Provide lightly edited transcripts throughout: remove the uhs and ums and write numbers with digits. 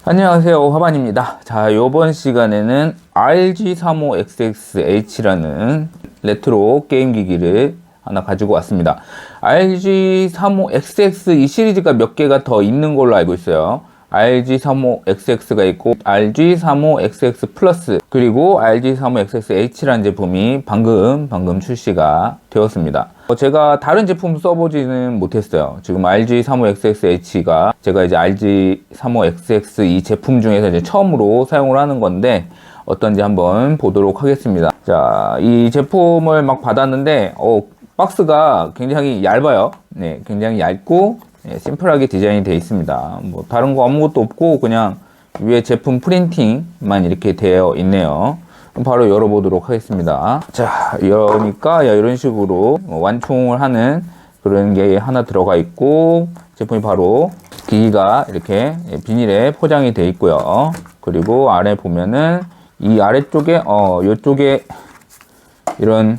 안녕하세요, 화반입니다. 자, 요번 시간에는 RG35XXH라는 레트로 게임 기기를 하나 가지고 왔습니다. RG35XX 이 시리즈가 몇 개가 더 있는 걸로 알고 있어요. RG35XX가 있고 RG35XX 플러스 그리고 RG35XXH라는 제품이 방금 출시가 되었습니다. 제가 다른 제품 써보지는 못했어요. 지금 RG35XXH가 제가 이제 RG35XX 이 제품 중에서 이제 처음으로 사용을 하는 건데 어떤지 한번 보도록 하겠습니다. 자, 이 제품을 막 받았는데 박스가 굉장히 얇아요. 네, 굉장히 얇고 심플하게 디자인이 되어 있습니다. 뭐 다른 거 아무것도 없고 그냥 위에 제품 프린팅만 이렇게 되어 있네요. 바로 열어보도록 하겠습니다. 자, 여니까 이런 식으로 완충을 하는 그런 게 하나 들어가 있고 제품이 바로 기기가 이렇게 비닐에 포장이 되어 있고요. 그리고 아래 보면은 이 아래쪽에 이쪽에 이런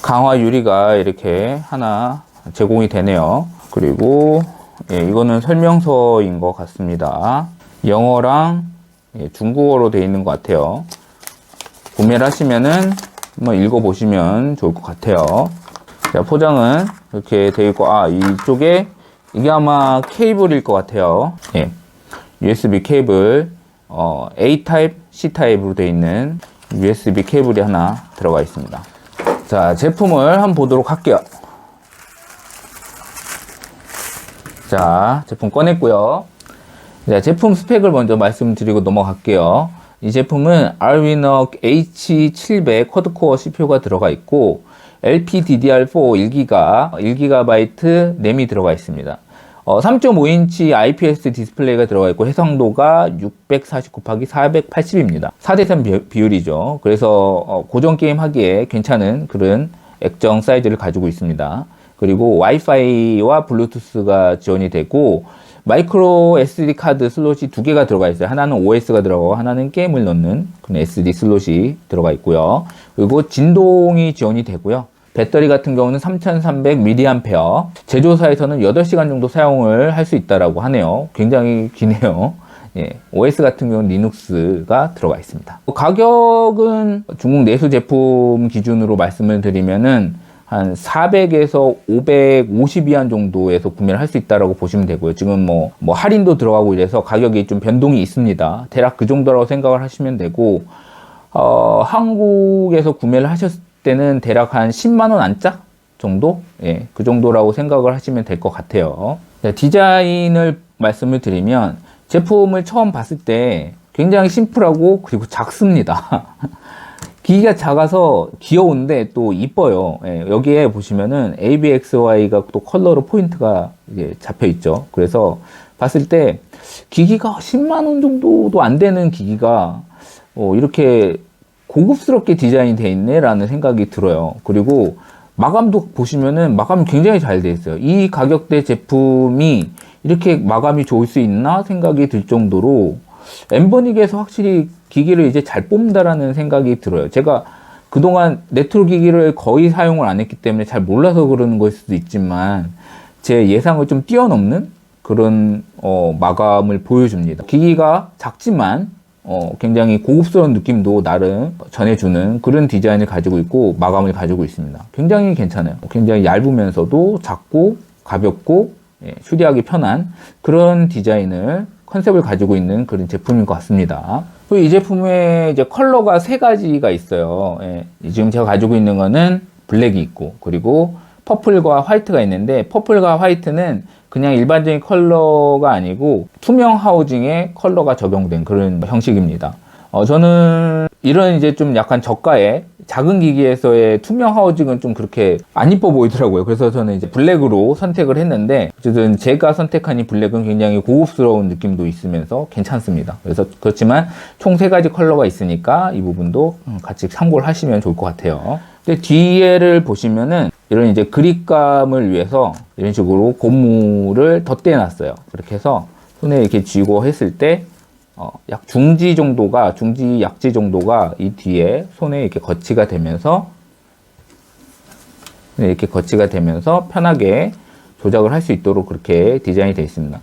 강화 유리가 이렇게 하나 제공이 되네요. 그리고 이거는 설명서인 것 같습니다. 영어랑 중국어로 되어 있는 것 같아요. 구매를 하시면은 한번 읽어보시면 좋을 것 같아요. 자, 포장은 이렇게 되어 있고, 이쪽에 이게 아마 케이블일 것 같아요. USB 케이블, A 타입, C 타입으로 되어 있는 USB 케이블이 하나 들어가 있습니다. 자, 제품을 한번 보도록 할게요. 자, 제품 꺼냈고요. 자, 제품 스펙을 먼저 말씀드리고 넘어갈게요. 이 제품은 Arwinux H700 쿼드코어 CPU가 들어가 있고 LPDDR4 1GB 램이 들어가 있습니다. 3.5인치 IPS 디스플레이가 들어가 있고 해상도가 640/480입니다. 4:3 비율이죠. 그래서 고전 게임 하기에 괜찮은 그런 액정 사이즈를 가지고 있습니다. 그리고 와이파이와 블루투스가 지원이 되고 마이크로 SD 카드 슬롯이 두 개가 들어가 있어요. 하나는 OS가 들어가고 하나는 게임을 넣는 그런 SD 슬롯이 들어가 있고요. 그리고 진동이 지원이 되고요. 배터리 같은 경우는 3300mAh. 제조사에서는 8시간 정도 사용을 할 수 있다라고 하네요. 굉장히 기네요. OS 같은 경우는 리눅스가 들어가 있습니다. 가격은 중국 내수 제품 기준으로 말씀을 드리면은 한 400에서 550위안 정도에서 구매를 할 수 있다라고 보시면 되고요. 지금 뭐 할인도 들어가고 이래서 가격이 좀 변동이 있습니다. 대략 그 정도라고 생각을 하시면 되고, 한국에서 구매를 하셨을 때는 대략 한 10만원 안짝 정도? 그 정도라고 생각을 하시면 될 것 같아요. 디자인을 말씀을 드리면 제품을 처음 봤을 때 굉장히 심플하고 그리고 작습니다. 기기가 작아서 귀여운데 또 이뻐요. 여기에 보시면은 ABXY가 또 컬러로 포인트가 이제 잡혀 있죠. 그래서 봤을 때 기기가 10만원 정도도 안 되는 기기가 이렇게 고급스럽게 디자인이 돼 있네 라는 생각이 들어요. 그리고 마감도 보시면은 마감이 굉장히 잘 돼 있어요. 이 가격대 제품이 이렇게 마감이 좋을 수 있나 생각이 들 정도로 엠버닉에서 확실히 기기를 이제 잘 뽑는다라는 생각이 들어요. 제가 그동안 레트로 기기를 거의 사용을 안 했기 때문에 잘 몰라서 그러는 걸 수도 있지만 제 예상을 좀 뛰어넘는 그런 마감을 보여줍니다. 기기가 작지만 굉장히 고급스러운 느낌도 나름 전해주는 그런 디자인을 가지고 있고 마감을 가지고 있습니다. 굉장히 괜찮아요. 굉장히 얇으면서도 작고 가볍고 휴대하기 편한 그런 디자인을 컨셉을 가지고 있는 그런 제품인 것 같습니다. 이 제품에 이제 컬러가 3가지가 있어요. 지금 제가 가지고 있는 거는 블랙이 있고 그리고 퍼플과 화이트가 있는데 퍼플과 화이트는 그냥 일반적인 컬러가 아니고 투명 하우징에 컬러가 적용된 그런 형식입니다. 저는 이런 이제 좀 약간 저가의 작은 기기에서의 투명 하우징은 좀 그렇게 안 이뻐 보이더라고요. 그래서 저는 이제 블랙으로 선택을 했는데 어쨌든 제가 선택한 이 블랙은 굉장히 고급스러운 느낌도 있으면서 괜찮습니다. 그래서 그렇지만 총 3가지 컬러가 있으니까 이 부분도 같이 참고를 하시면 좋을 것 같아요. 근데 뒤에를 보시면은 이런 이제 그립감을 위해서 이런 식으로 고무를 덧대 놨어요. 그렇게 해서 손에 이렇게 쥐고 했을 때 약 중지 약지 정도가 이 뒤에 손에 이렇게 거치가 되면서 편하게 조작을 할 수 있도록 그렇게 디자인이 되어 있습니다.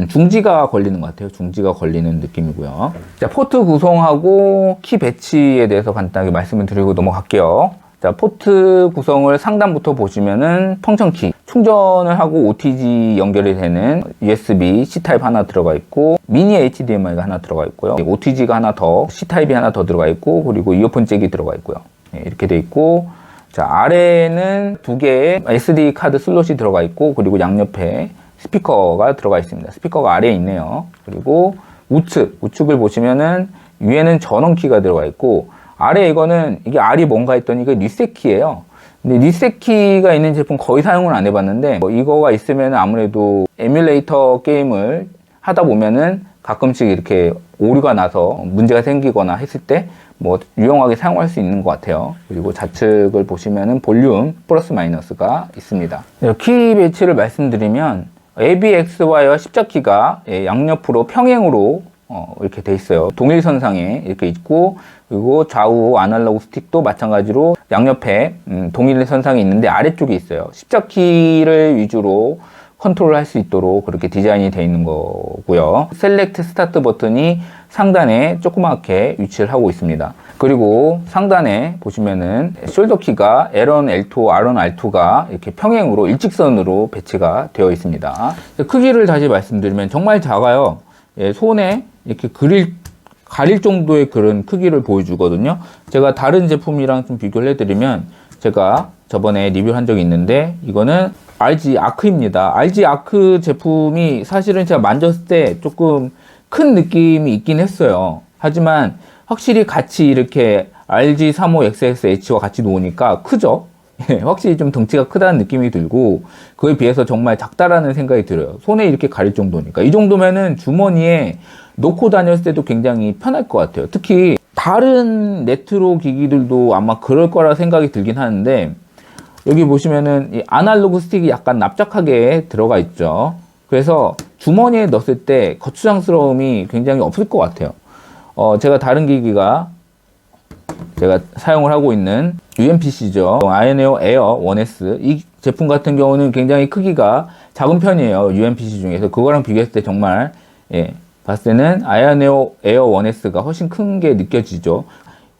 중지가 걸리는 것 같아요. 중지가 걸리는 느낌이고요. 자, 포트 구성하고 키 배치에 대해서 간단하게 말씀을 드리고 넘어갈게요. 자, 포트 구성을 상단부터 보시면은 펑션키, 충전을 하고 OTG 연결이 되는 USB C-타입 하나 들어가 있고, 미니 HDMI가 하나 들어가 있고요. OTG가 하나 더, C-타입이 하나 더 들어가 있고, 그리고 이어폰 잭이 들어가 있고요. 이렇게 돼 있고, 자, 아래에는 두 개의 SD 카드 슬롯이 들어가 있고, 그리고 양옆에 스피커가 들어가 있습니다. 스피커가 아래에 있네요. 그리고 우측을 보시면은 위에는 전원키가 들어가 있고, 아래 이거는 이게 R이 뭔가 했더니 이게 리셋키예요. 근데 리셋키가 있는 제품 거의 사용을 안 해봤는데, 이거가 있으면 아무래도 에뮬레이터 게임을 하다 보면은 가끔씩 이렇게 오류가 나서 문제가 생기거나 했을 때 유용하게 사용할 수 있는 것 같아요. 그리고 좌측을 보시면은 볼륨 플러스 마이너스가 있습니다. 키 배치를 말씀드리면 ABXY와 십자키가 양옆으로 평행으로 이렇게 돼 있어요. 동일선상에 이렇게 있고, 그리고 좌우 아날로그 스틱도 마찬가지로 양옆에 동일선상에 있는데 아래쪽에 있어요. 십자키를 위주로 컨트롤 할 수 있도록 그렇게 디자인이 되어 있는 거고요. 셀렉트 스타트 버튼이 상단에 조그맣게 위치를 하고 있습니다. 그리고 상단에 보시면은 숄더 키가 L1, L2, R1, R2가 이렇게 평행으로 일직선으로 배치가 되어 있습니다. 크기를 다시 말씀드리면 정말 작아요. 손에 이렇게 가릴 정도의 그런 크기를 보여주거든요. 제가 다른 제품이랑 좀 비교를 해드리면, 제가 저번에 리뷰를 한 적이 있는데, 이거는 RG 아크입니다. RG 아크 제품이 사실은 제가 만졌을 때 조금 큰 느낌이 있긴 했어요. 하지만 확실히 같이 이렇게 RG35XXH와 같이 놓으니까 크죠? 확실히 좀 덩치가 크다는 느낌이 들고, 그에 비해서 정말 작다라는 생각이 들어요. 손에 이렇게 가릴 정도니까. 이 정도면은 주머니에 놓고 다녔을 때도 굉장히 편할 것 같아요. 특히 다른 레트로 기기들도 아마 그럴 거라 생각이 들긴 하는데, 여기 보시면은 이 아날로그 스틱이 약간 납작하게 들어가 있죠. 그래서 주머니에 넣었을 때 거추장스러움이 굉장히 없을 것 같아요. 제가 다른 기기가 제가 사용을 하고 있는 UMPC죠. 아이오네오 에어 1S. 이 제품 같은 경우는 굉장히 크기가 작은 편이에요. UMPC 중에서. 그거랑 비교했을 때 정말, 봤을 때는 아이오네오 에어 1S가 훨씬 큰 게 느껴지죠.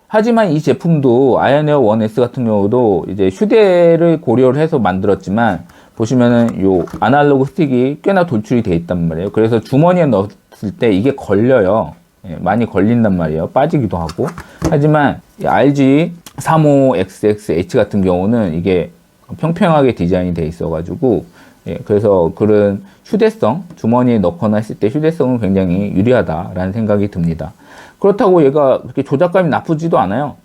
하지만 이 제품도 아이오네오 1S 같은 경우도 이제 휴대를 고려를 해서 만들었지만, 보시면은 요 아날로그 스틱이 꽤나 돌출이 돼 있단 말이에요. 그래서 주머니에 넣었을 때 이게 걸려요. 많이 걸린단 말이에요. 빠지기도 하고. 하지만 RG35XXH 같은 경우는 이게 평평하게 디자인이 돼 있어 가지고, 그래서 그런 휴대성, 주머니에 넣거나 했을 때 휴대성은 굉장히 유리하다라는 생각이 듭니다. 그렇다고 얘가 그렇게 조작감이 나쁘지도 않아요.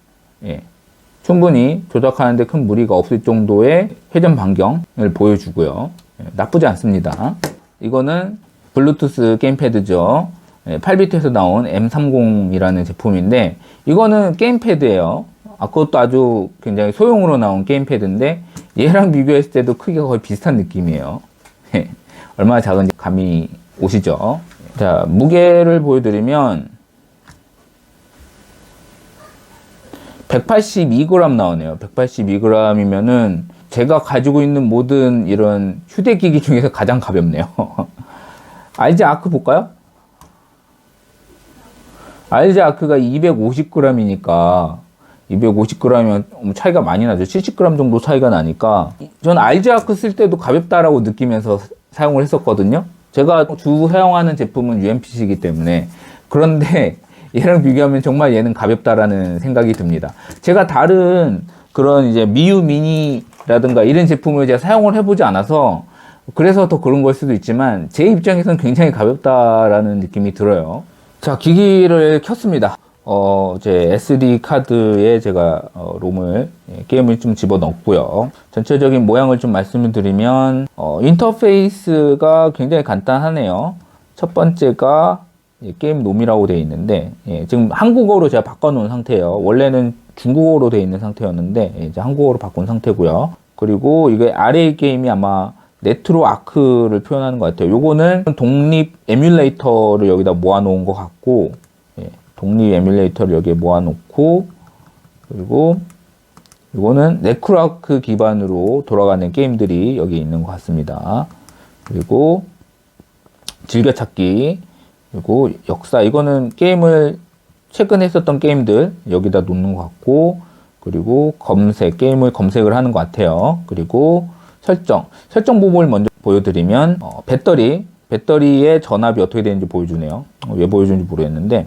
충분히 조작하는데 큰 무리가 없을 정도의 회전 반경을 보여주고요. 나쁘지 않습니다. 이거는 블루투스 게임패드죠. 8비트에서 나온 M30이라는 제품인데, 이거는 게임패드예요. 그것도 아주 굉장히 소형으로 나온 게임패드인데, 얘랑 비교했을 때도 크기가 거의 비슷한 느낌이에요. 얼마나 작은지 감이 오시죠? 자, 무게를 보여드리면 182g 나오네요. 182g이면은 제가 가지고 있는 모든 이런 휴대기기 중에서 가장 가볍네요. RG 아크 볼까요? RG 아크가 250g이니까 250g이면 차이가 많이 나죠. 70g 정도 차이가 나니까, 저는 RG 아크 쓸 때도 가볍다라고 느끼면서 사용을 했었거든요. 제가 주 사용하는 제품은 UMPC이기 때문에. 그런데 얘랑 비교하면 정말 얘는 가볍다라는 생각이 듭니다. 제가 다른 그런 이제 미유 미니라든가 이런 제품을 제가 사용을 해보지 않아서 그래서 더 그런 걸 수도 있지만, 제 입장에서는 굉장히 가볍다라는 느낌이 들어요. 자, 기기를 켰습니다. 제 SD 카드에 제가 롬을, 게임을 좀 집어넣었고요. 전체적인 모양을 좀 말씀을 드리면, 인터페이스가 굉장히 간단하네요. 첫 번째가 게임 롬이라고 되어 있는데, 지금 한국어로 제가 바꿔놓은 상태예요. 원래는 중국어로 되어 있는 상태였는데, 이제 한국어로 바꾼 상태고요. 그리고 이게 아래 게임이 아마 네트로 아크를 표현하는 것 같아요. 요거는 독립 에뮬레이터를 여기다 모아놓은 것 같고, 독립 에뮬레이터를 여기에 모아놓고, 그리고 이거는 네크로아크 기반으로 돌아가는 게임들이 여기 있는 것 같습니다. 그리고 즐겨찾기, 그리고 역사, 이거는 게임을 최근에 했었던 게임들 여기다 놓는 것 같고, 그리고 검색, 게임을 검색을 하는 것 같아요. 그리고 설정 부분을 먼저 보여드리면 배터리의 전압이 어떻게 되는지 보여주네요. 왜 보여주는지 모르겠는데,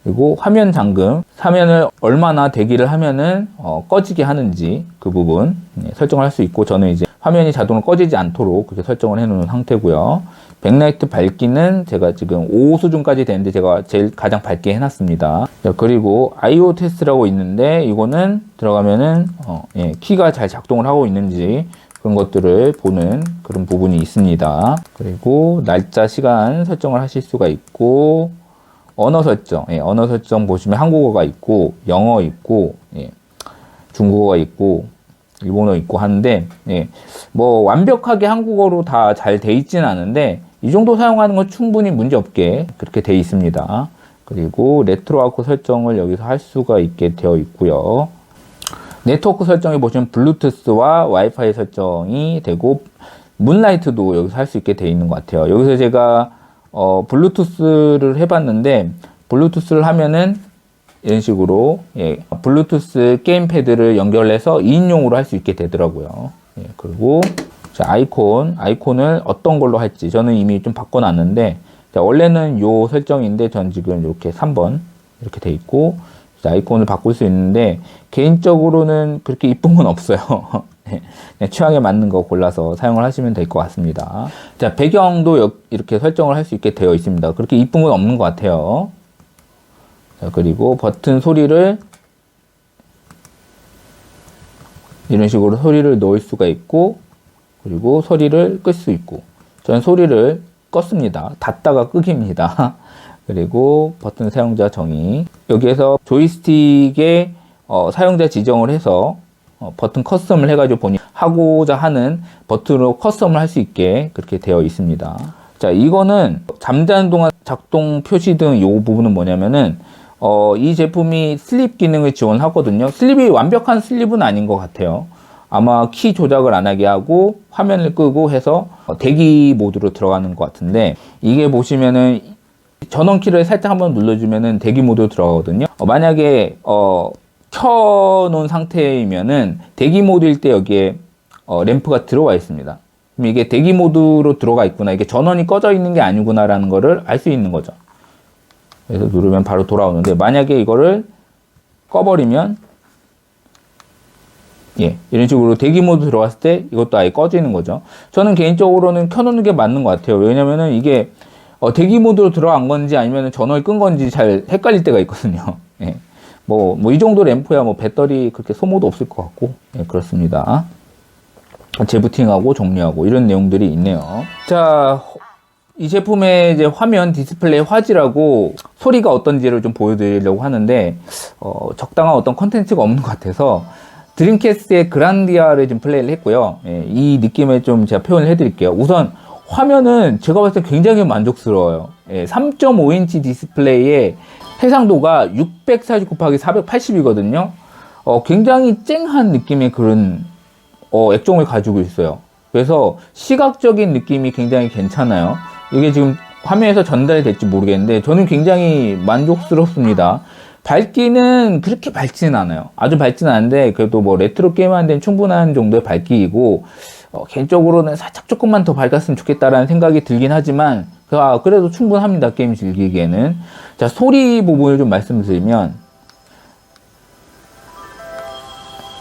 그리고 화면 잠금, 화면을 얼마나 대기를 하면은 꺼지게 하는지 그 부분 설정을 할 수 있고, 저는 이제 화면이 자동으로 꺼지지 않도록 그렇게 설정을 해 놓은 상태고요. 백라이트 밝기는 제가 지금 5 수준까지 되는데 제가 가장 밝게 해놨습니다. 그리고 IO 테스트라고 있는데, 이거는 들어가면은 키가 잘 작동을 하고 있는지 그런 것들을 보는 그런 부분이 있습니다. 그리고 날짜, 시간 설정을 하실 수가 있고, 언어 설정 보시면 한국어가 있고, 영어 있고, 중국어가 있고, 일본어 있고 하는데, 뭐 완벽하게 한국어로 다 잘 돼 있지는 않은데, 이 정도 사용하는 건 충분히 문제 없게 그렇게 돼 있습니다. 그리고 네트워크 설정을 여기서 할 수가 있게 되어 있고요. 네트워크 설정에 보시면 블루투스와 와이파이 설정이 되고, 문라이트도 여기서 할 수 있게 되어 있는 것 같아요. 여기서 제가 블루투스를 해봤는데, 블루투스를 하면은 이런 식으로 블루투스 게임패드를 연결해서 2인용으로 할 수 있게 되더라고요. 그리고 자, 아이콘을 어떤 걸로 할지 저는 이미 좀 바꿔놨는데, 자, 원래는 요 설정인데 전 지금 이렇게 3번 이렇게 돼 있고, 자, 아이콘을 바꿀 수 있는데 개인적으로는 그렇게 이쁜 건 없어요. 그냥 취향에 맞는 거 골라서 사용을 하시면 될 것 같습니다. 자, 배경도 이렇게 설정을 할 수 있게 되어 있습니다. 그렇게 이쁜 건 없는 것 같아요. 자, 그리고 버튼 소리를 이런 식으로 소리를 넣을 수가 있고, 그리고 소리를 끌 수 있고, 저는 소리를 껐습니다. 닫다가 끄기입니다. 그리고 버튼 사용자 정의, 여기에서 조이스틱에 사용자 지정을 해서 버튼 커스텀을 해가지고 본인이 하고자 하는 버튼으로 커스텀을 할 수 있게 그렇게 되어 있습니다. 자, 이거는 잠자는 동안 작동 표시 등 이 부분은 뭐냐면은 이 제품이 슬립 기능을 지원하거든요. 슬립이 완벽한 슬립은 아닌 것 같아요. 아마 키 조작을 안 하게 하고 화면을 끄고 해서 대기 모드로 들어가는 것 같은데, 이게 보시면은 전원키를 살짝 한번 눌러주면은 대기 모드로 들어가거든요. 만약에 켜놓은 상태이면은 대기 모드일 때 여기에 램프가 들어와 있습니다. 그럼 이게 대기 모드로 들어가 있구나, 이게 전원이 꺼져 있는 게 아니구나라는 거를 알 수 있는 거죠. 그래서 누르면 바로 돌아오는데, 만약에 이거를 꺼버리면 이런 식으로 대기 모드 들어갔을 때 이것도 아예 꺼지는 거죠. 저는 개인적으로는 켜놓는 게 맞는 것 같아요. 왜냐면은 이게 대기 모드로 들어간 건지 아니면 전원이 끈 건지 잘 헷갈릴 때가 있거든요. 뭐 이 정도 램프야 뭐 배터리 그렇게 소모도 없을 것 같고, 그렇습니다. 재부팅하고 정리하고 이런 내용들이 있네요. 자, 이 제품의 이제 화면 디스플레이 화질하고 소리가 어떤지를 좀 보여드리려고 하는데, 적당한 어떤 컨텐츠가 없는 것 같아서 드림캐스트의 그란디아를 좀 플레이를 했고요. 이 느낌을 좀 제가 표현을 해드릴게요. 우선 화면은 제가 봤을 때 굉장히 만족스러워요. 3.5인치 디스플레이에 해상도가 640 곱하기 480이거든요. 굉장히 쨍한 느낌의 그런 액정을 가지고 있어요. 그래서 시각적인 느낌이 굉장히 괜찮아요. 이게 지금 화면에서 전달이 될지 모르겠는데 저는 굉장히 만족스럽습니다. 밝기는 그렇게 밝지는 않아요. 아주 밝지는 않은데 그래도 뭐 레트로 게임하는 데는 충분한 정도의 밝기이고, 개인적으로는 살짝 조금만 더 밝았으면 좋겠다라는 생각이 들긴 하지만 그래도 충분합니다, 게임 즐기기에는. 자, 소리 부분을 좀 말씀드리면,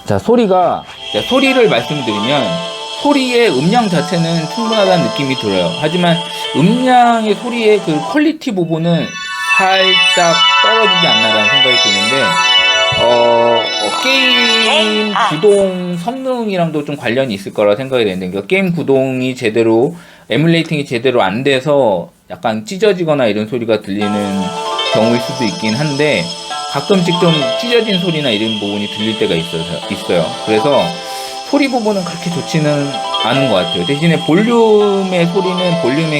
자, 소리를 말씀드리면 소리의 음량 자체는 충분하다는 느낌이 들어요. 하지만 음량의 소리의 그 퀄리티 부분은 살짝 떨어지지 않나라는 생각이 드는데, 게임 구동 성능이랑도 좀 관련이 있을 거라 생각이 되는데, 그러니까 게임 구동이 제대로, 에뮬레이팅이 제대로 안 돼서 약간 찢어지거나 이런 소리가 들리는 경우일 수도 있긴 한데, 가끔씩 좀 찢어진 소리나 이런 부분이 들릴 때가 있어요. 그래서 소리 부분은 그렇게 좋지는 않은 것 같아요. 대신에 볼륨의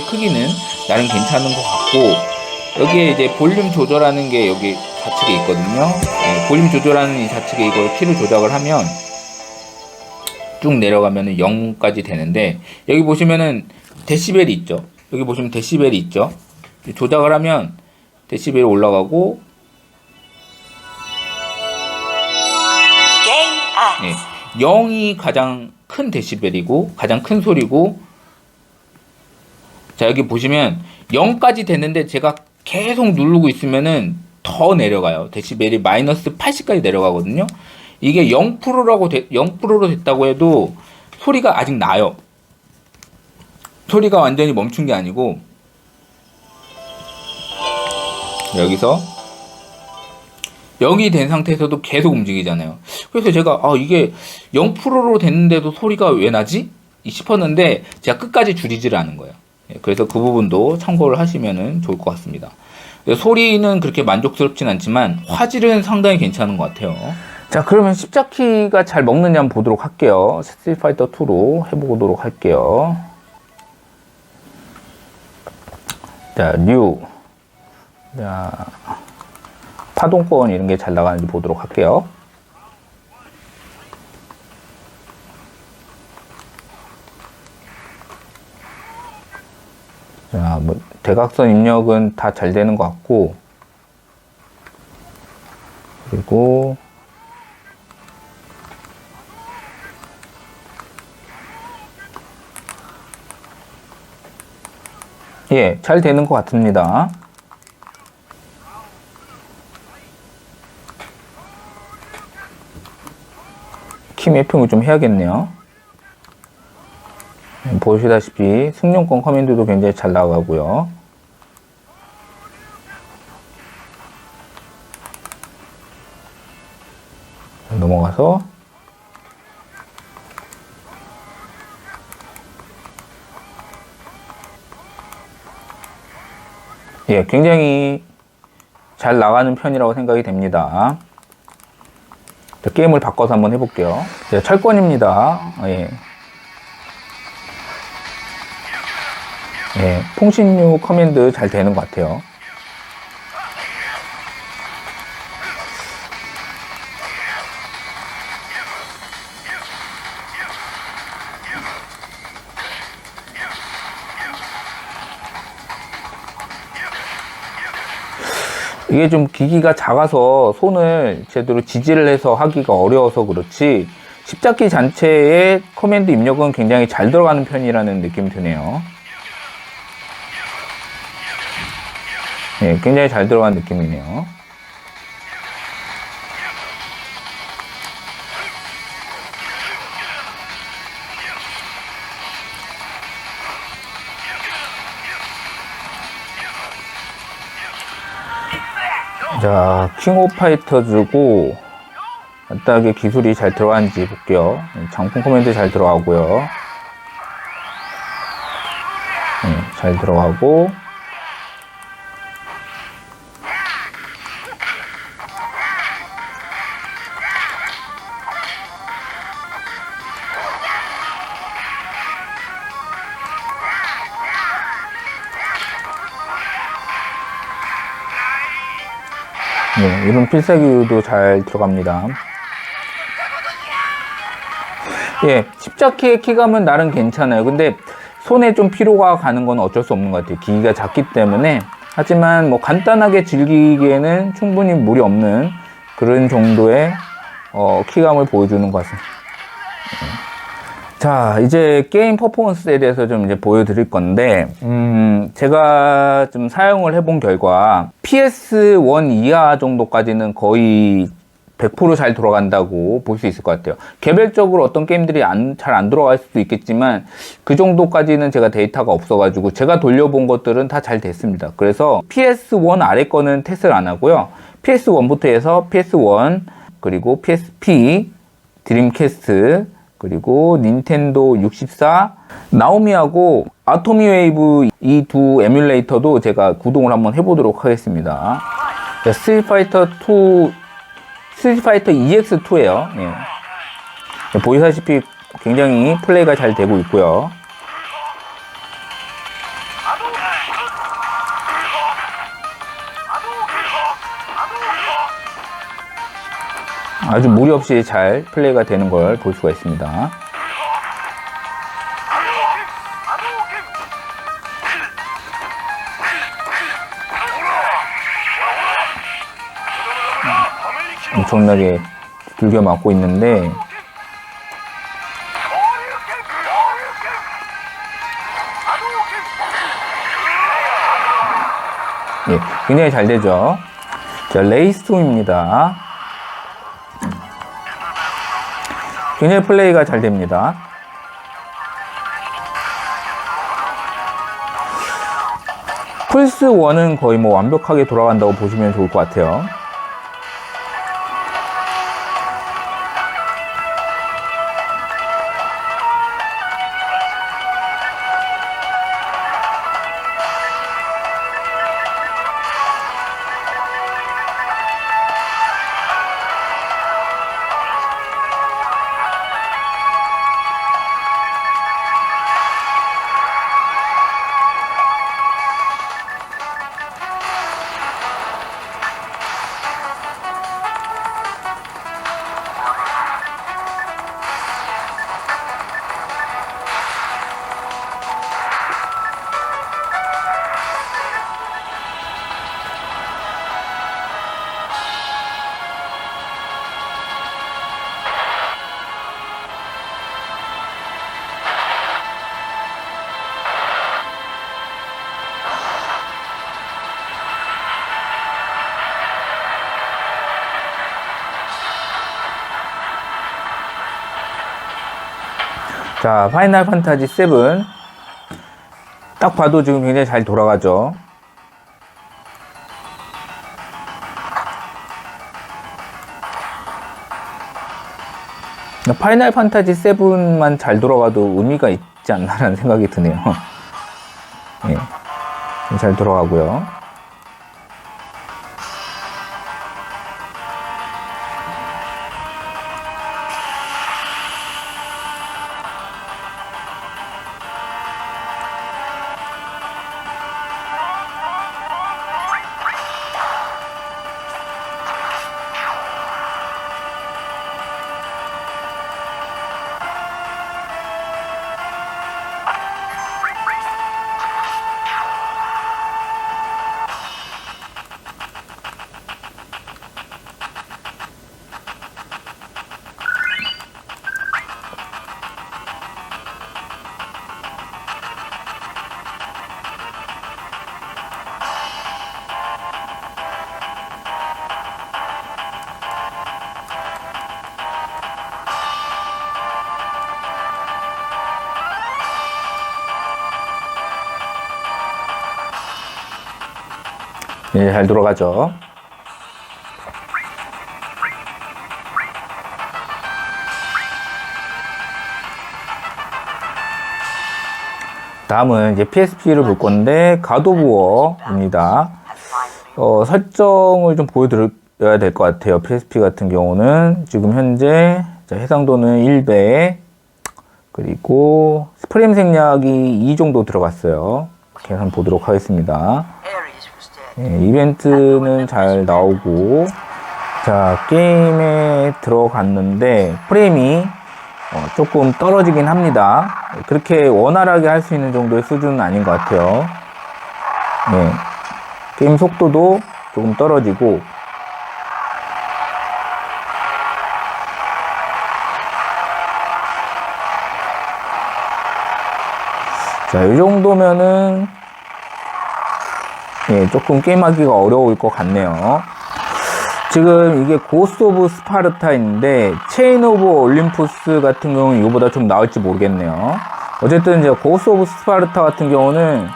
크기는 나름 괜찮은 것 같고, 여기에 이제 볼륨 조절하는 게 여기 좌측에 있거든요. 볼륨 조절하는 이 좌측에 이걸 키를 조작을 하면 쭉 내려가면은 0까지 되는데, 여기 보시면은 데시벨이 있죠. 여기 보시면 데시벨이 있죠. 조작을 하면 데시벨이 올라가고, 네, 0이 가장 큰 데시벨이고 가장 큰 소리고, 자 여기 보시면 0까지 됐는데 제가 계속 누르고 있으면은 더 내려가요. 데시벨이 마이너스 80까지 내려가거든요. 이게 0%로 됐다고 해도 소리가 아직 나요. 소리가 완전히 멈춘 게 아니고, 여기서 0이 된 상태에서도 계속 움직이잖아요. 그래서 제가 이게 0%로 됐는데도 소리가 왜 나지? 싶었는데 제가 끝까지 줄이지를 않은 거예요. 그래서 그 부분도 참고를 하시면 좋을 것 같습니다. 소리는 그렇게 만족스럽진 않지만 화질은 상당히 괜찮은 것 같아요. 자, 그러면 십자키가 잘 먹느냐 한번 보도록 할게요. 스트리트 파이터 2로 해보도록 할게요. 자, 뉴. 자, 파동권 이런 게 잘 나가는지 보도록 할게요. 자, 뭐 대각선 입력은 다 잘 되는 것 같고, 그리고 예, 잘 되는 것 같습니다. 키 매핑을 좀 해야겠네요. 보시다시피 승용권 커맨드도 굉장히 잘 나가고요. 넘어가서 예, 굉장히 잘 나가는 편이라고 생각이 됩니다. 자, 게임을 바꿔서 한번 해볼게요. 자, 철권입니다. 예. 예, 통신류 커맨드 잘 되는 것 같아요. 이게 좀 기기가 작아서 손을 제대로 지지를 해서 하기가 어려워서 그렇지, 십자키 자체의 커맨드 입력은 굉장히 잘 들어가는 편이라는 느낌이 드네요. 네, 굉장히 잘 들어가는 느낌이네요. 자, 킹 오브 파이터즈고 간단하게 기술이 잘 들어가는지 볼게요. 장풍 커맨드 잘 들어가고요. 네, 잘 들어가고, 네, 이런 필살기도 잘 들어갑니다. 예, 십자키의 키감은 나름 괜찮아요. 근데 손에 좀 피로가 가는 건 어쩔 수 없는 것 같아요. 기기가 작기 때문에. 하지만 뭐 간단하게 즐기기에는 충분히 무리 없는 그런 정도의 키감을 보여주는 것 같습니다. 자, 이제 게임 퍼포먼스에 대해서 좀 이제 보여드릴 건데, 제가 좀 사용을 해본 결과, PS1 이하 정도까지는 거의 100% 잘 돌아간다고 볼 수 있을 것 같아요. 개별적으로 어떤 게임들이 잘 안 돌아갈 수도 있겠지만, 그 정도까지는 제가 데이터가 없어가지고, 제가 돌려본 것들은 다 잘 됐습니다. 그래서 PS1 아래 거는 테스트를 안 하고요. PS1부터 해서 PS1, 그리고 PSP, 드림캐스트, 그리고 닌텐도 64, 나오미하고 아토미 웨이브 이 두 에뮬레이터도 제가 구동을 한번 해보도록 하겠습니다. 스트리트 파이터 EX2예요. 예. 보시다시피 굉장히 플레이가 잘 되고 있고요. 아주 무리 없이 잘 플레이가 되는 걸 볼 수가 있습니다. 엄청나게 두들겨 맞고 있는데, 예, 굉장히 잘 되죠. 자, 레이스톰입니다. 굉장히 플레이가 잘 됩니다. 플스 1은 거의 뭐 완벽하게 돌아간다고 보시면 좋을 것 같아요. 자, 파이널 판타지 7. 딱 봐도 지금 굉장히 잘 돌아가죠. 파이널 판타지 7만 잘 돌아가도 의미가 있지 않나라는 생각이 드네요. 예, 잘 돌아가고요. 예, 잘 돌아가죠. 다음은 이제 PSP를 볼 건데, 갓 오브 워입니다. 설정을 좀 보여드려야 될 것 같아요. PSP 같은 경우는 지금 현재 해상도는 1배, 그리고 스프레임 생략이 2 정도 들어갔어요. 이렇게 한번 보도록 하겠습니다. 예, 이벤트는 잘 나오고, 자, 게임에 들어갔는데 프레임이 조금 떨어지긴 합니다. 그렇게 원활하게 할 수 있는 정도의 수준은 아닌 것 같아요. 예, 게임 속도도 조금 떨어지고, 자, 이 정도면은 예, 조금 게임하기가 어려울 것 같네요. 지금 이게 고스트 오브 스파르타인데 체인 오브 올림푸스 같은 경우는 이거보다 좀 나을지 모르겠네요. 어쨌든 이제 고스트 오브 스파르타 같은 경우는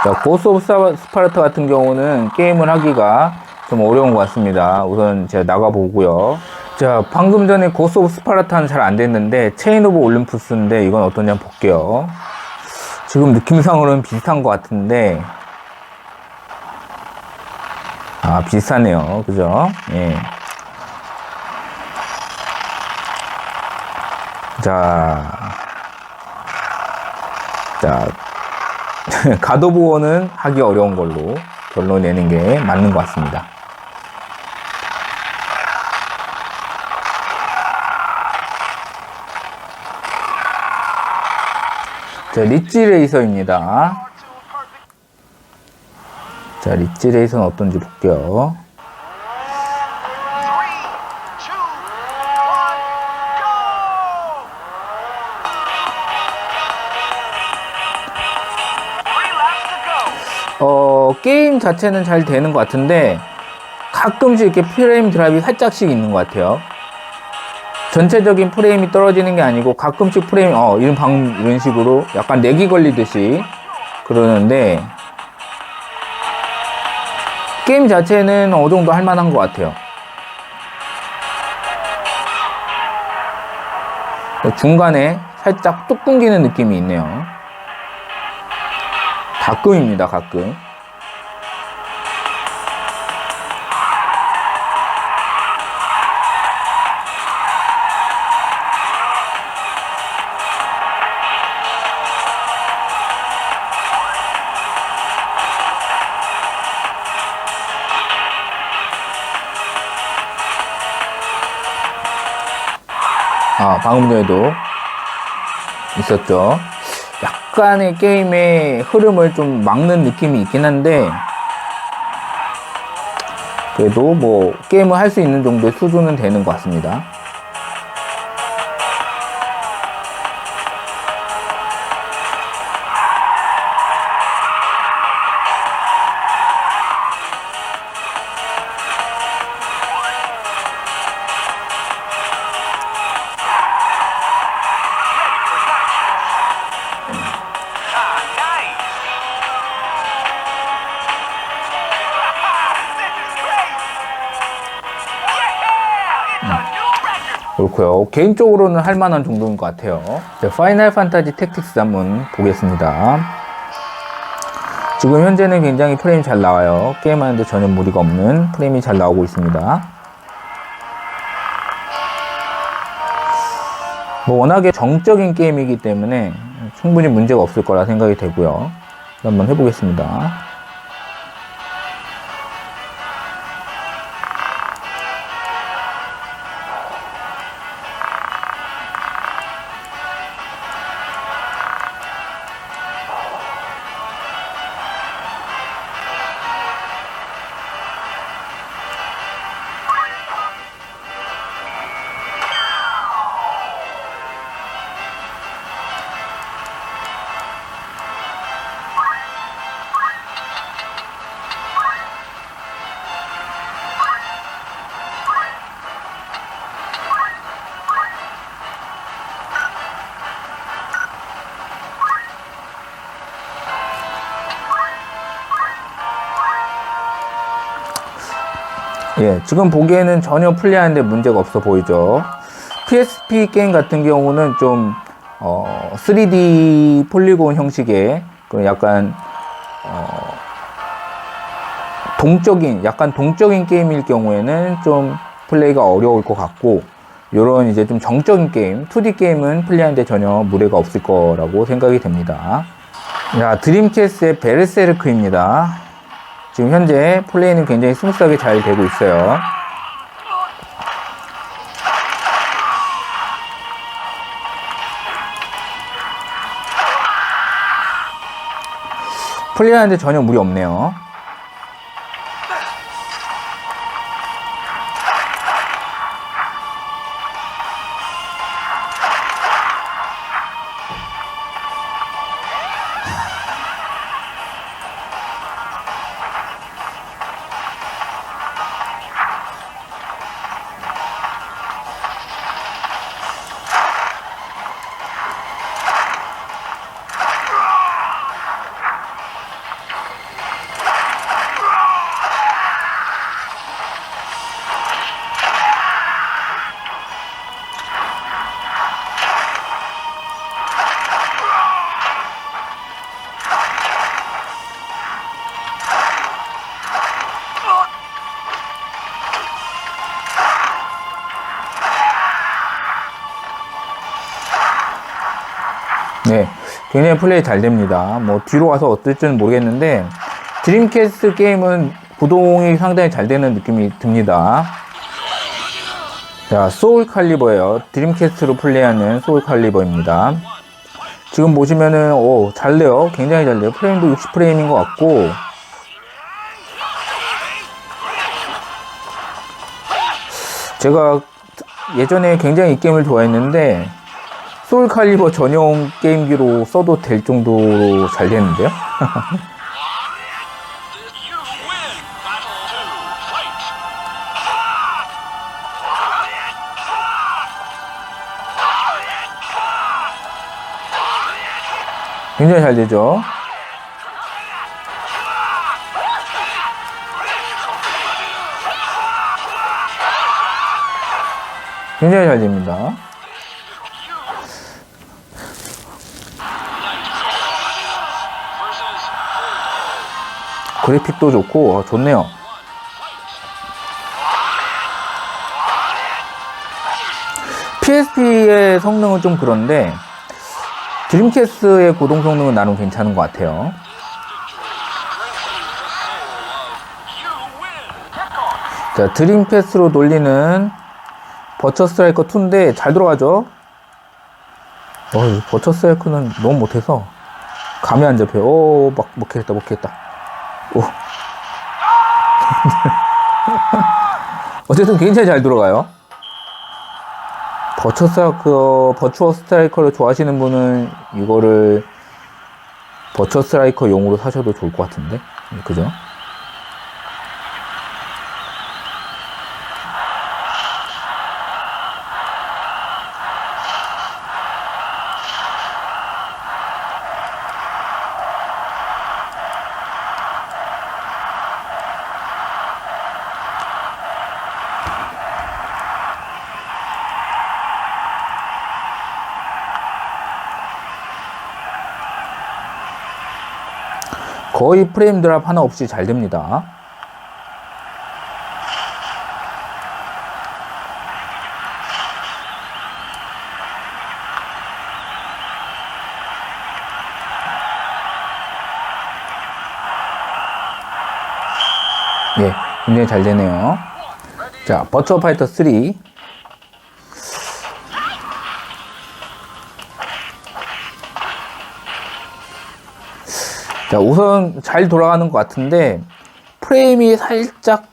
자, 고스트 오브 스파르타 같은 경우는 게임을 하기가 좀 어려운 것 같습니다. 우선 제가 나가보고요. 자, 방금 전에 고스트 오브 스파르타는 잘 안 됐는데 체인 오브 올림푸스인데 이건 어떤지 한번 볼게요. 지금 느낌상으로는 비슷한 것 같은데, 아, 비슷하네요. 그죠? 예. 자, 갓 오브 워는 하기 어려운 걸로 결론 내는 게 맞는 것 같습니다. 자, 리치 레이서입니다. 자, 리치 레이서는 어떤지 볼게요. 게임 자체는 잘 되는 것 같은데 가끔씩 이렇게 프레임 드랍이 살짝씩 있는 것 같아요. 전체적인 프레임이 떨어지는 게 아니고 가끔씩 프레임 이런 식으로 약간 렉이 걸리듯이 그러는데 게임 자체는 어느 정도 할만한 것 같아요. 중간에 살짝 뚝 끊기는 느낌이 있네요. 가끔입니다, 가끔. 방금 전에도 있었죠. 약간의 게임의 흐름을 좀 막는 느낌이 있긴 한데 그래도 뭐 게임을 할 수 있는 정도의 수준은 되는 것 같습니다. 그렇고요. 개인적으로는 할만한 정도인 것 같아요. 자, 파이널 판타지 택틱스 한번 보겠습니다. 지금 현재는 굉장히 프레임이 잘 나와요. 게임하는데 전혀 무리가 없는 프레임이 잘 나오고 있습니다. 뭐 워낙에 정적인 게임이기 때문에 충분히 문제가 없을 거라 생각이 되고요. 한번 해보겠습니다. 예, 지금 보기에는 전혀 플레이하는데 문제가 없어 보이죠. PSP 게임 같은 경우는 좀 3D 폴리곤 형식의 그런 약간 동적인 게임일 경우에는 좀 플레이가 어려울 것 같고, 요런 이제 좀 정적인 게임, 2D 게임은 플레이하는데 전혀 무리가 없을 거라고 생각이 됩니다. 자, 드림캐스트의 베르세르크입니다. 지금 현재 플레이는 굉장히 스무스하게 잘 되고 있어요. 플레이하는데 전혀 무리 없네요. 네, 굉장히 플레이 잘 됩니다. 뭐 뒤로 와서 어떨지는 모르겠는데 드림캐스트 게임은 구동이 상당히 잘 되는 느낌이 듭니다. 자, 소울 칼리버예요. 드림캐스트로 플레이하는 소울 칼리버입니다. 지금 보시면은, 잘 내요. 굉장히 잘 내요. 프레임도 60프레임인 것 같고. 제가 예전에 굉장히 이 게임을 좋아했는데, 소울 칼리버 전용 게임기로 써도 될 정도로 잘 되는데요? 굉장히 잘 되죠? 굉장히 잘 됩니다. 그래픽도 좋고, 좋네요. PSP의 성능은 좀 그런데, 드림캐스트의 고동 성능은 나름 괜찮은 것 같아요. 자, 드림캐스트로 돌리는 버처 스트라이커 2인데 잘 들어가죠? 버처 스트라이커는 너무 못해서 감이 안 잡혀요. 먹히겠다. 오. 어쨌든 굉장히 잘 들어가요. 버추어 스트라이커를 좋아하시는 분은 이거를 버추어 스트라이커 용으로 사셔도 좋을 것 같은데, 그죠? 거의 프레임 드랍 하나 없이 잘 됩니다. 예, 굉장히 잘 되네요. 자, 버추어 파이터 3. 자, 우선 잘 돌아가는 것 같은데 프레임이 살짝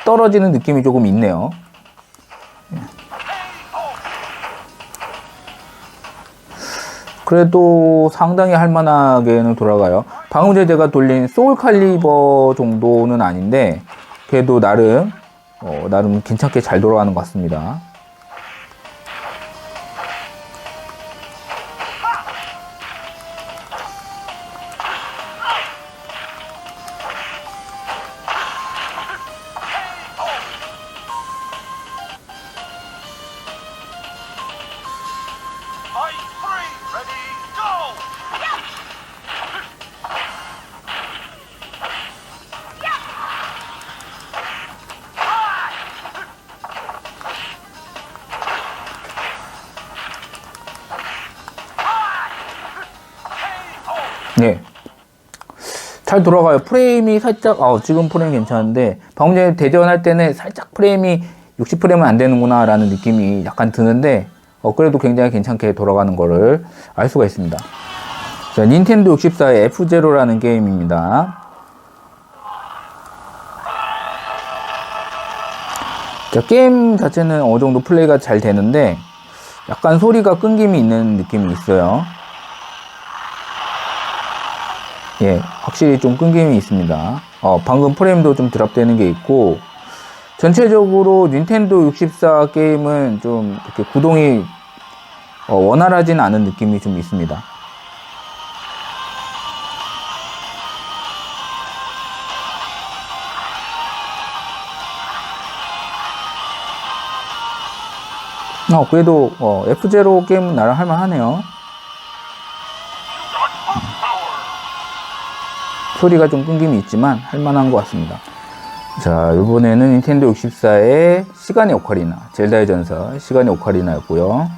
떨어지는 느낌이 조금 있네요. 그래도 상당히 할만하게는 돌아가요. 방금 전에 제가 돌린 소울 칼리버 정도는 아닌데 그래도 나름 괜찮게 잘 돌아가는 것 같습니다. 네. 잘 돌아가요. 프레임이 살짝, 지금 프레임 괜찮은데, 방금 전에 대전할 때는 살짝 프레임이 60프레임은 안 되는구나 라는 느낌이 약간 드는데, 그래도 굉장히 괜찮게 돌아가는 거를 알 수가 있습니다. 자, 닌텐도 64의 F0라는 게임입니다. 자, 게임 자체는 어느 정도 플레이가 잘 되는데, 약간 소리가 끊김이 있는 느낌이 있어요. 예, 확실히 좀 끊김이 있습니다. 방금 프레임도 좀 드랍되는 게 있고, 전체적으로 닌텐도 64 게임은 좀 이렇게 구동이 원활하진 않은 느낌이 좀 있습니다. 그래도 F0 게임은 나름 할만하네요. 소리가 좀 끊김이 있지만 할만한 것 같습니다. 자, 이번에는 닌텐도 64의 시간의 오카리나, 젤다의 전설 시간의 오카리나였고요.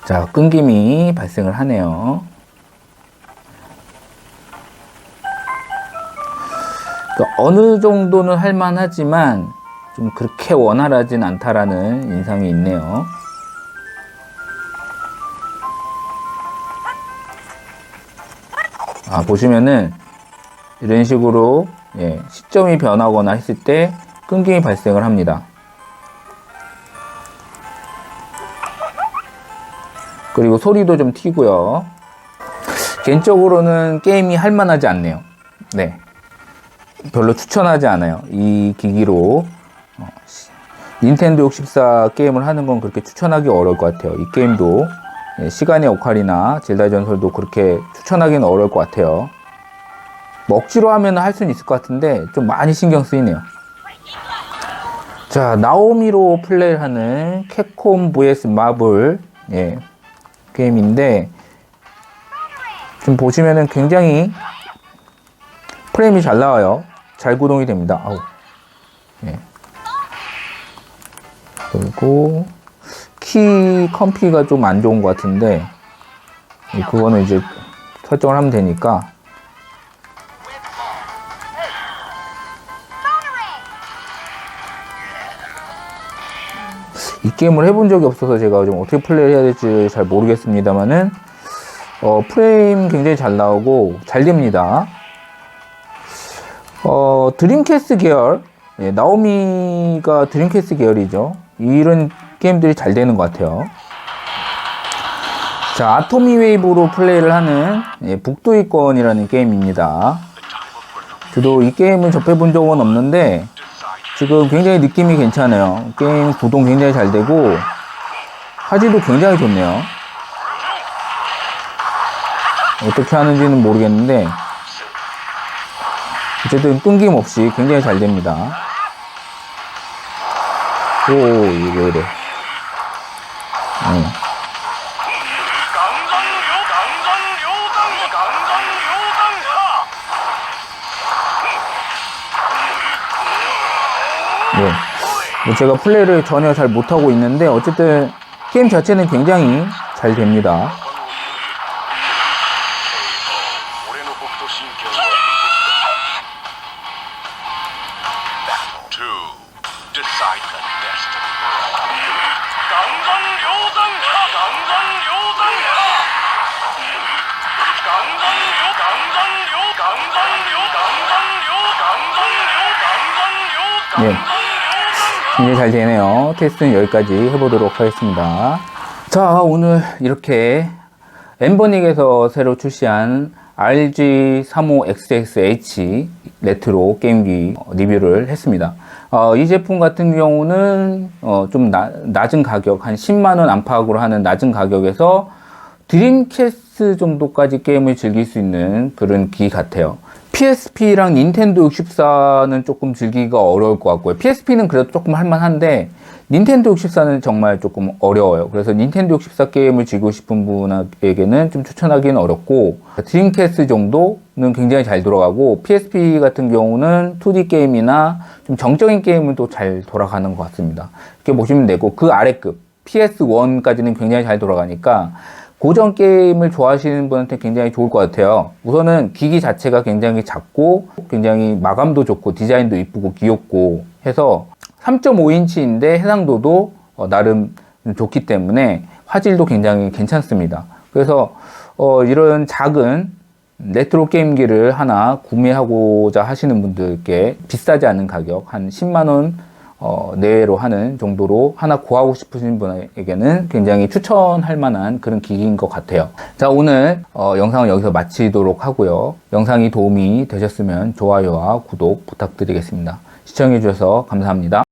자, 끊김이 발생을 하네요. 어느 정도는 할만하지만 좀 그렇게 원활하진 않다라는 인상이 있네요. 보시면은 이런 식으로 시점이 변하거나 했을 때 끊김이 발생을 합니다. 그리고 소리도 좀 튀고요. 개인적으로는 게임이 할만하지 않네요. 네, 별로 추천하지 않아요. 이 기기로 닌텐도 64 게임을 하는 건 그렇게 추천하기 어려울 것 같아요. 이 게임도 시간의 오카리나 젤다의 전설도 그렇게 추천하기는 어려울 것 같아요. 뭐 억지로 하면 할 수는 있을 것 같은데 좀 많이 신경 쓰이네요. 자, 나오미로 플레이를 하는 캡콤 vs 마블 게임인데, 지금 보시면은 굉장히 프레임이 잘 나와요. 잘 구동이 됩니다. 그리고 키 컴피가 좀 안 좋은 것 같은데, 그거는 이제 설정을 하면 되니까. 이 게임을 해본 적이 없어서 제가 좀 어떻게 플레이를 해야 될지 잘 모르겠습니다만은 프레임 굉장히 잘 나오고 잘 됩니다. 드림캐스트 계열, 나오미가 드림캐스트 계열이죠. 이런 게임들이 잘 되는 것 같아요. 자, 아토미 웨이브로 플레이를 하는 북두이권이라는 게임입니다. 저도 이 게임을 접해본 적은 없는데 지금 굉장히 느낌이 괜찮아요. 게임 구동 굉장히 잘 되고 화질도 굉장히 좋네요. 어떻게 하는지는 모르겠는데 어쨌든 끊김없이 굉장히 잘 됩니다. 오, 이거 왜 이래. 제가 플레이를 전혀 잘 못하고 있는데 어쨌든 게임 자체는 굉장히 잘 됩니다. 굉장히 잘 되네요. 테스트는 여기까지 해보도록 하겠습니다. 자, 오늘 이렇게 엠버닉에서 새로 출시한 RG35XXH 레트로 게임기 리뷰를 했습니다. 이 제품 같은 경우는 좀 낮은 가격, 한 10만원 안팎으로 하는 낮은 가격에서 드림캐스트 정도까지 게임을 즐길 수 있는 그런 기기 같아요. PSP랑 닌텐도 64는 조금 즐기기가 어려울 것 같고요. PSP는 그래도 조금 할만한데 닌텐도 64는 정말 조금 어려워요. 그래서 닌텐도 64 게임을 즐기고 싶은 분에게는 좀 추천하기는 어렵고, 드림캐스트 정도는 굉장히 잘 돌아가고 PSP 같은 경우는 2D 게임이나 좀 정적인 게임은 또 잘 돌아가는 것 같습니다. 이렇게 보시면 되고, 그 아래급 PS1까지는 굉장히 잘 돌아가니까 고전 게임을 좋아하시는 분한테 굉장히 좋을 것 같아요. 우선은 기기 자체가 굉장히 작고 굉장히 마감도 좋고 디자인도 이쁘고 귀엽고 해서 3.5인치인데 해상도도 나름 좋기 때문에 화질도 굉장히 괜찮습니다. 그래서 이런 작은 레트로 게임기를 하나 구매하고자 하시는 분들께 비싸지 않은 가격, 한 10만원 내외로 하는 정도로 하나 구하고 싶으신 분에게는 굉장히 추천할 만한 그런 기기인 것 같아요. 자, 오늘 영상은 여기서 마치도록 하고요. 영상이 도움이 되셨으면 좋아요와 구독 부탁드리겠습니다. 시청해 주셔서 감사합니다.